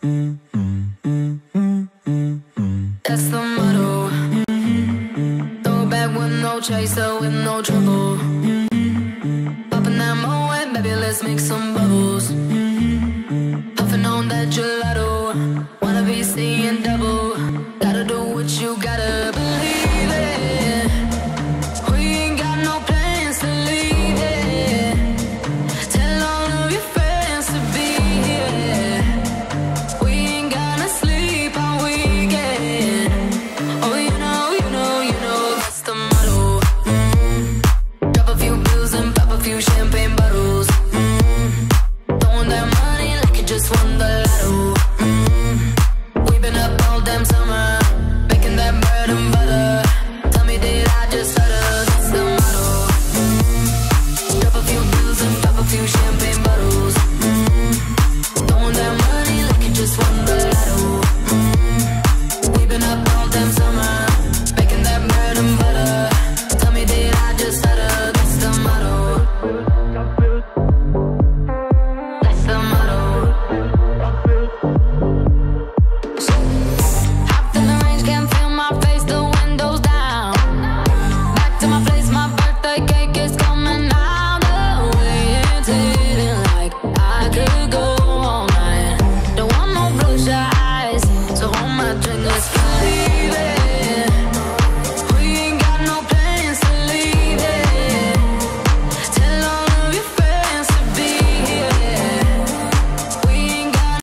That's the motto. Throw back with no chaser, with no trouble. Popping that Moet, baby, let's make some bubbles. Puffing on that gelato. Wanna be seeing double. Gotta do what you gotta believe it. We ain't got no plans to leave it. Tell all of your friends to be here. We ain't gonna sleep all weekend. Oh, you know, that's the motto. Drop a few bills and pop a few champagne bottles. Throwing that money like you just won the lotto. We've been up all damn summer, making that bread and butter. Tell me, did I just stutter? That's the motto. Drop a few bills and pop a few champagne bottles. Throwing that money like you just won the